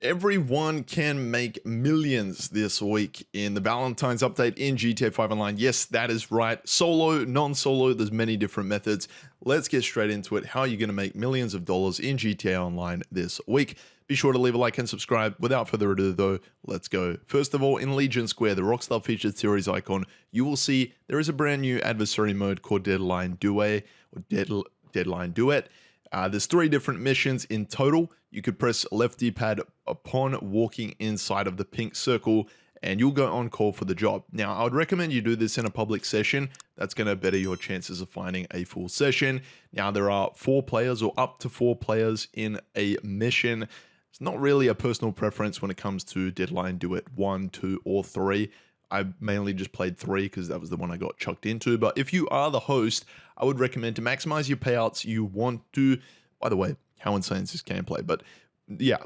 Everyone can make millions this week in the Valentine's update in GTA 5 Online. Yes, that is right. Solo, non-solo, there's many different methods. Let's get straight into it. How are you going to make millions of dollars in GTA Online this week? Be sure to leave a like and subscribe. Without further ado though, let's go. First of all, in Legion Square, the Rockstar featured series icon, you will see there is a brand new adversary mode called Deadline Duet or Deadline Duet. There's 3 different missions in total. You could press left D-pad upon walking inside of the pink circle and you'll go on call for the job. Now, I would recommend you do this in a public session. That's going to better your chances of finding a full session. Now, there are 4 players or up to 4 players in a mission. It's not really a personal preference when it comes to Deadline Duet 1, 2, or 3. I mainly just played 3 because that was the one I got chucked into. But if you are the host, I would recommend to maximize your payouts. You want to, by the way, how insane is this gameplay? But yeah,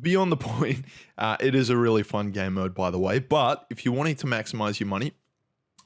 beyond the point, it is a really fun game mode, by the way. But if you're wanting to maximize your money,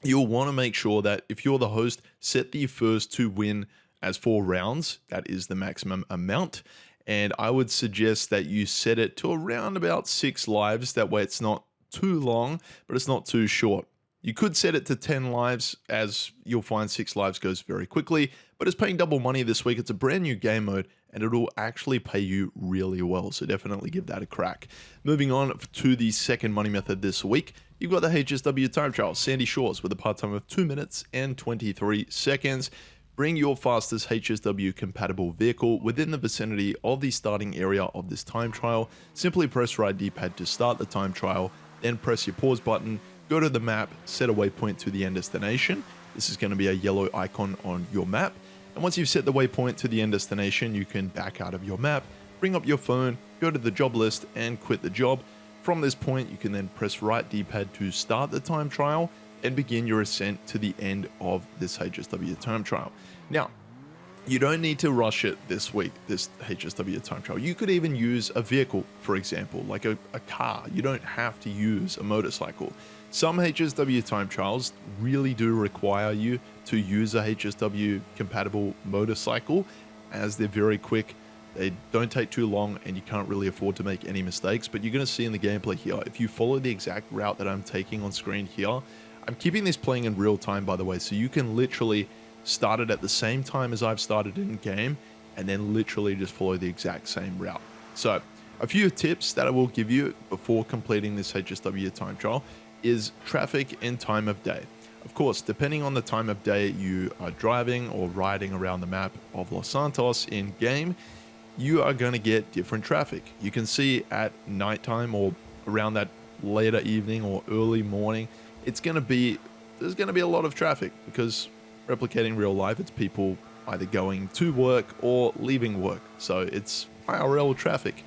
you'll want to make sure that if you're the host, set the first to win as 4 rounds. That is the maximum amount. And I would suggest that you set it to around about 6 lives. That way it's not too long, but it's not too short. You could set it to 10 lives, as you'll find 6 lives goes very quickly, but it's paying double money this week. It's a brand new game mode and it'll actually pay you really well, so definitely give that a crack. Moving on to the second money method this week, you've got the HSW time trial, Sandy Shores, with a part time of 2 minutes and 23 seconds. Bring your fastest HSW compatible vehicle within the vicinity of the starting area of this time trial. Simply press right D-pad to start the time trial, then press your pause button, go to the map, set a waypoint to the end destination. This is going to be a yellow icon on your map. And once you've set the waypoint to the end destination, you can back out of your map, bring up your phone, go to the job list and quit the job. From this point, you can then press right D-pad to start the time trial and begin your ascent to the end of this HSW time trial. Now, you don't need to rush it this week, this HSW time trial. You could even use a vehicle, for example, like a car. You don't have to use a motorcycle. Some HSW time trials really do require you to use a HSW compatible motorcycle, as they're very quick. They don't take too long and you can't really afford to make any mistakes. But you're going to see in the gameplay here, if you follow the exact route that I'm taking on screen here, I'm keeping this playing in real time, by the way, so you can literally start it at the same time as I've started in game and then literally just follow the exact same route. So a few tips that I will give you before completing this HSW time trial is traffic and time of day. Of course, depending on the time of day you are driving or riding around the map of Los Santos in game, you are going to get different traffic. You can see at nighttime or around that later evening or early morning, there's going to be a lot of traffic because replicating real life, it's people either going to work or leaving work. So it's IRL traffic.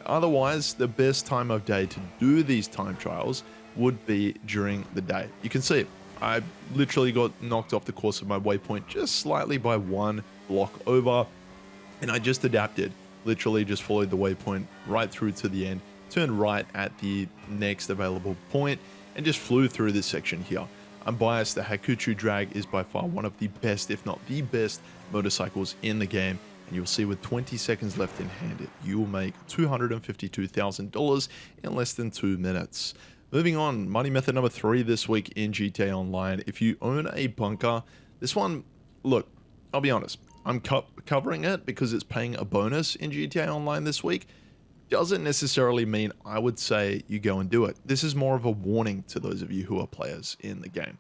Otherwise, the best time of day to do these time trials would be during the day. You can see I literally got knocked off the course of my waypoint just slightly by 1 block over, and I just adapted, literally just followed the waypoint right through to the end, turned right at the next available point, and just flew through this section here. I'm biased, the Hakuchu Drag is by far one of the best, if not the best, motorcycles in the game. And you'll see with 20 seconds left in hand, you will make $252,000 in less than 2 minutes. Moving on, money method number 3 this week in GTA Online. If you own a bunker, this one, look, I'll be honest, I'm covering it because it's paying a bonus in GTA Online this week. Doesn't necessarily mean I would say you go and do it. This is more of a warning to those of you who are players in the game.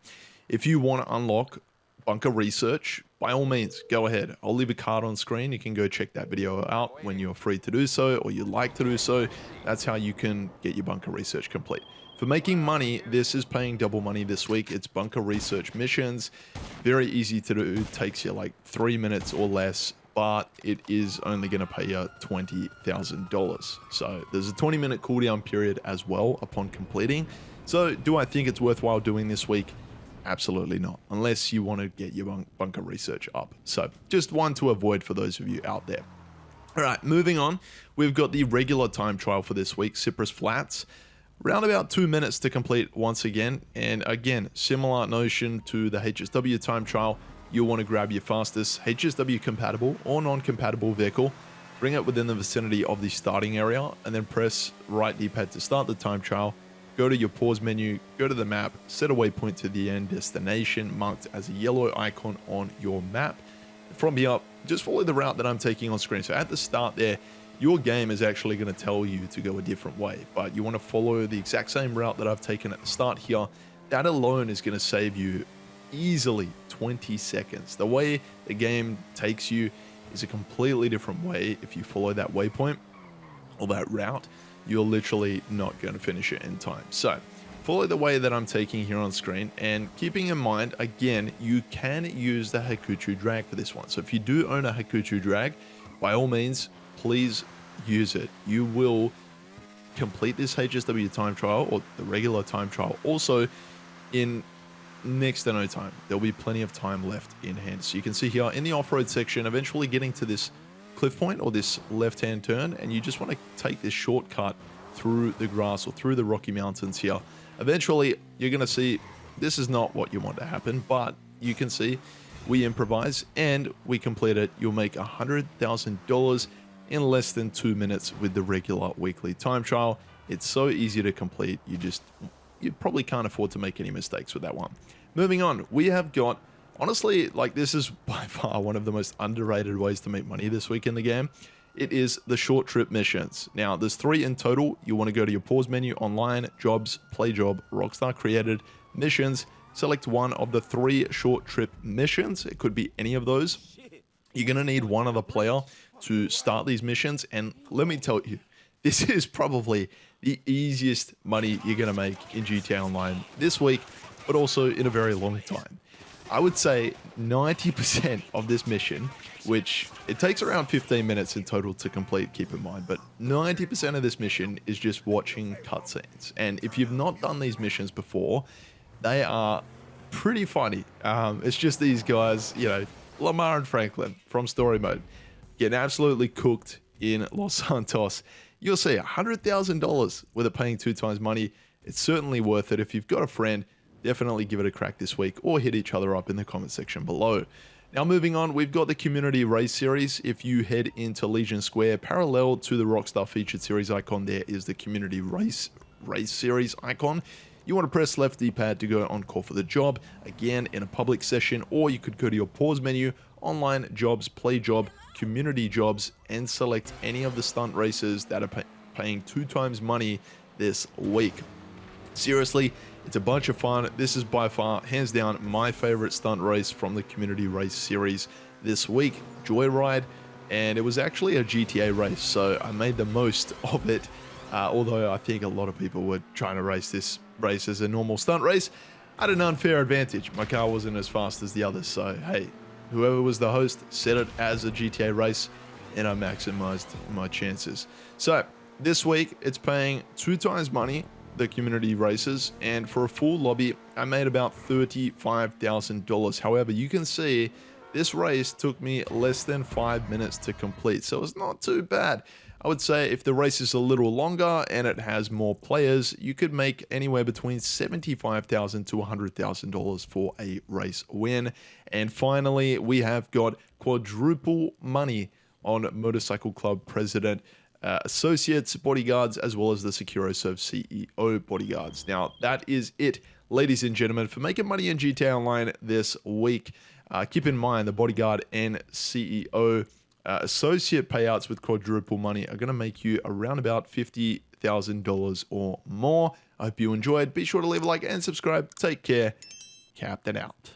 If you want to unlock bunker research, by all means, go ahead. I'll leave a card on screen. You can go check that video out when you're free to do so or you like to do so. That's how you can get your bunker research complete. For making money, this is paying double money this week. It's bunker research missions. Very easy to do. It takes you like 3 minutes or less, but it is only going to pay you $20,000. So there's a 20-minute cooldown period as well upon completing. So do I think it's worthwhile doing this week? Absolutely not, unless you want to get your bunker research up. So just one to avoid for those of you out there. All right, moving on. We've got the regular time trial for this week, Cypress Flats. Around about 2 minutes to complete once again. And again, similar notion to the HSW time trial. You'll want to grab your fastest HSW compatible or non-compatible vehicle, bring it within the vicinity of the starting area, and then press right D-pad to start the time trial. Go to your pause menu, go to the map, set a waypoint to the end destination marked as a yellow icon on your map. From here, just follow the route that I'm taking on screen. So at the start there, your game is actually going to tell you to go a different way, but you want to follow the exact same route that I've taken at the start here. That alone is going to save you easily 20 seconds. The way the game takes you is a completely different way. If you follow that waypoint or that route, you're literally not going to finish it in time. So follow the way that I'm taking here on screen, and keeping in mind, again, you can use the Hakuchu drag for this one. So if you do own a Hakuchu drag, by all means, please use it. You will complete this HSW time trial, or the regular time trial, also in next to no time. There'll be plenty of time left in hand. So you can see here in the off-road section, eventually getting to this cliff point or this left-hand turn, and you just want to take this shortcut through the grass or through the Rocky Mountains here. Eventually, you're going to see this is not what you want to happen, but you can see we improvise and we complete it. You'll make $100,000 in less than 2 minutes with the regular weekly time trial. It's so easy to complete. You probably can't afford to make any mistakes with that one. Moving on, we have got, honestly, like, this is by far one of the most underrated ways to make money this week in the game. It is the short trip missions. Now, there's 3 in total. You want to go to your pause menu, online, jobs, play job, Rockstar created, missions. Select one of the 3 short trip missions. It could be any of those. You're going to need one other player to start these missions. And let me tell you, this is probably the easiest money you're going to make in GTA Online this week, but also in a very long time. I would say 90% of this mission, which it takes around 15 minutes in total to complete, keep in mind, but 90% of this mission is just watching cutscenes. And if you've not done these missions before, they are pretty funny. It's just these guys, you know, Lamar and Franklin from story mode, getting absolutely cooked in Los Santos. You'll see $100,000 with it paying 2 times money. It's certainly worth it. If you've got a friend, definitely give it a crack this week, or hit each other up in the comment section below. Now moving on, we've got the community race series. If you head into Legion Square, parallel to the Rockstar featured series icon, there is the community race series icon. You want to press left D-pad to go on call for the job, again in a public session, or you could go to your pause menu, online, jobs, play job, community jobs, and select any of the stunt races that are paying 2 times money this week. Seriously, it's a bunch of fun. This is by far, hands down, my favorite stunt race from the community race series this week, Joyride, and it was actually a GTA race, so I made the most of it. Although I think a lot of people were trying to race this race as a normal stunt race, I had an unfair advantage. My car wasn't as fast as the others, so hey, whoever was the host set it as a GTA race, and I maximized my chances. So this week, it's paying 2 times money, the community races, and for a full lobby, I made about $35,000. However, you can see this race took me less than 5 minutes to complete, so it's not too bad. I would say if the race is a little longer and it has more players, you could make anywhere between $75,000 to $100,000 for a race win. And finally, we have got quadruple money on Motorcycle Club President, associates, bodyguards, as well as the SecuroServe CEO bodyguards. Now, that is it, ladies and gentlemen, for making money in GTA Online this week. Keep in mind, the bodyguard and CEO associate payouts with quadruple money are going to make you around about $50,000 or more. I hope you enjoyed. Be sure to leave a like and subscribe. Take care. Captain out.